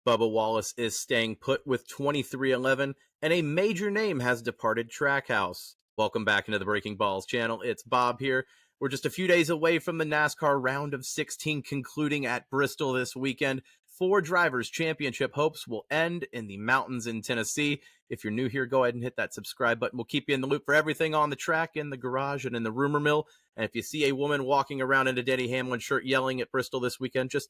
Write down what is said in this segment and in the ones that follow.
Bubba Wallace is staying put with 2311, and a major name has departed Trackhouse. Welcome back into the Breaking Balls channel. It's Bob here. We're just a few days away from the NASCAR round of 16 concluding at Bristol this weekend. 4 drivers' championship hopes will end in the mountains in Tennessee. If you're new here, go ahead and hit that subscribe button. We'll keep you in the loop for everything on the track, in the garage, and in the rumor mill. And if you see a woman walking around in a Denny Hamlin shirt yelling at Bristol this weekend, just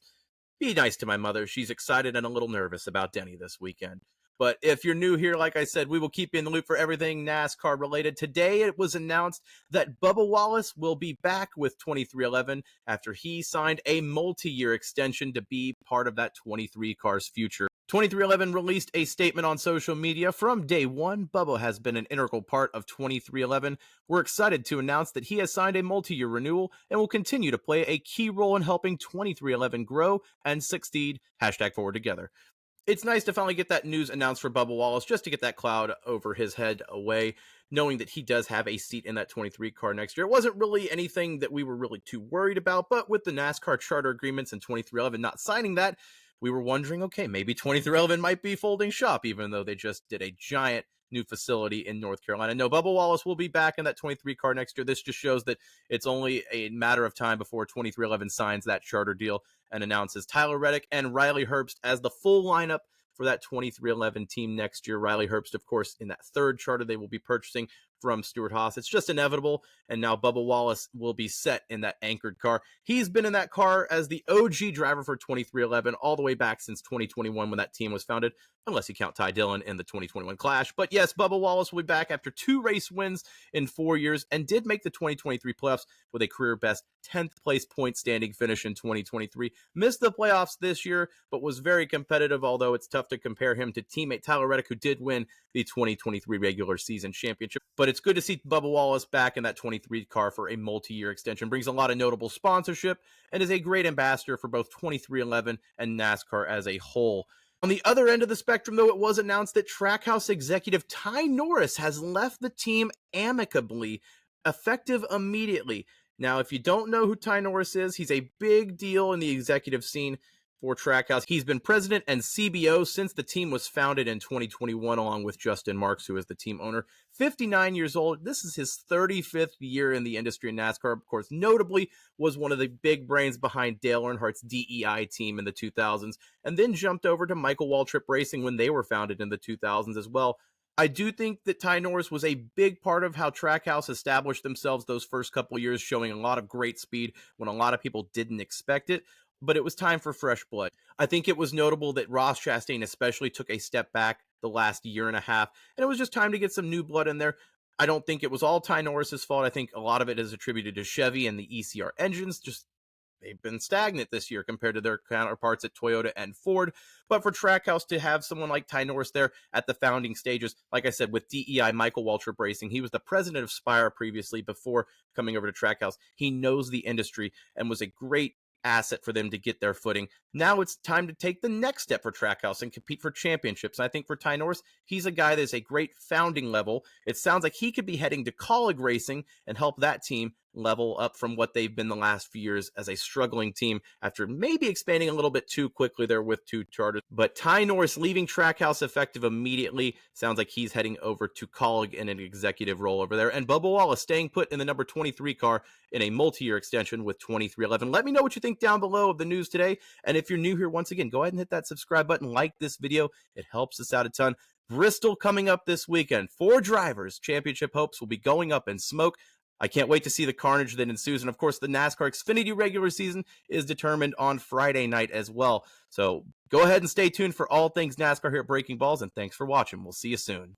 be nice to my mother. She's excited and a little nervous about Denny this weekend. But if you're new here, like I said, we will keep you in the loop for everything NASCAR related. Today, it was announced that Bubba Wallace will be back with 2311 after he signed a multi-year extension to be part of that 23 car's future. 2311 released a statement on social media. From day one, Bubba has been an integral part of 2311. We're excited to announce that he has signed a multi-year renewal and will continue to play a key role in helping 2311 grow and succeed. #forward together. It's nice to finally get that news announced for Bubba Wallace, just to get that cloud over his head away, knowing that he does have a seat in that 23 car next year. It wasn't really anything that we were really too worried about, but with the NASCAR charter agreements and 2311 not signing that, we were wondering, okay, maybe 2311 might be folding shop, even though they just did a giant new facility in North Carolina. No, Bubba Wallace will be back in that 23 car next year. This just shows that it's only a matter of time before 2311 signs that charter deal and announces Tyler Reddick and Riley Herbst as the full lineup for that 2311 team next year. Riley Herbst, of course, in that third charter they will be purchasing from Stewart-Haas. It's just inevitable, and now Bubba Wallace will be set in that anchored car. He's been in that car as the OG driver for 2311 all the way back since 2021 when that team was founded, unless you count Ty Dillon in the 2021 Clash. But yes, Bubba Wallace will be back after 2 race wins in 4 years and did make the 2023 playoffs with a career-best 10th place point standing finish in 2023. Missed the playoffs this year, but was very competitive, although it's tough to compare him to teammate Tyler Reddick, who did win the 2023 regular season championship. But it's good to see Bubba Wallace back in that 23 car for a multi-year extension. Brings a lot of notable sponsorship and is a great ambassador for both 2311 and NASCAR as a whole. On the other end of the spectrum, though, it was announced that Trackhouse executive Ty Norris has left the team amicably, effective immediately. Now, if you don't know who Ty Norris is, he's a big deal in the executive scene for Trackhouse. He's been president and CBO since the team was founded in 2021, along with Justin Marks, who is the team owner. 59 years old. This is his 35th year in the industry in NASCAR. Of course, notably was one of the big brains behind Dale Earnhardt's DEI team in the 2000s, and then jumped over to Michael Waltrip Racing when they were founded in the 2000s as well. I do think that Ty Norris was a big part of how Trackhouse established themselves those first couple years, showing a lot of great speed when a lot of people didn't expect it. But it was time for fresh blood. I think it was notable that Ross Chastain especially took a step back the last year and a half, and it was just time to get some new blood in there. I don't think it was all Ty Norris's fault. I think a lot of it is attributed to Chevy and the ECR engines. Just they've been stagnant this year compared to their counterparts at Toyota and Ford. But for Trackhouse to have someone like Ty Norris there at the founding stages, like I said, with DEI, Michael Waltrip Racing, he was the president of Spire previously before coming over to Trackhouse. He knows the industry and was a great asset for them to get their footing. Now it's time to take the next step for Trackhouse and compete for championships. I think for Ty Norris, he's a guy that's a great founding level. It sounds like he could be heading to kaulig racing and help that team level up from what they've been the last few years as a struggling team after maybe expanding a little bit too quickly there with 2 charters. But Ty Norris leaving Trackhouse effective immediately. Sounds like he's heading over to kaulig in an executive role over there. And Bubba Wallace staying put in the number 23 car in a multi-year extension with 2311. Let me know what you think down below of the news today. And if you're new here, once again, go ahead and hit that subscribe button, like this video. It helps us out a ton. Bristol coming up this weekend. 4 drivers' championship hopes will be going up in smoke. I can't wait to see the carnage that ensues. And of course, the NASCAR Xfinity regular season is determined on Friday night as well. So go ahead and stay tuned for all things NASCAR here at Breaking Balls. And thanks for watching. We'll see you soon.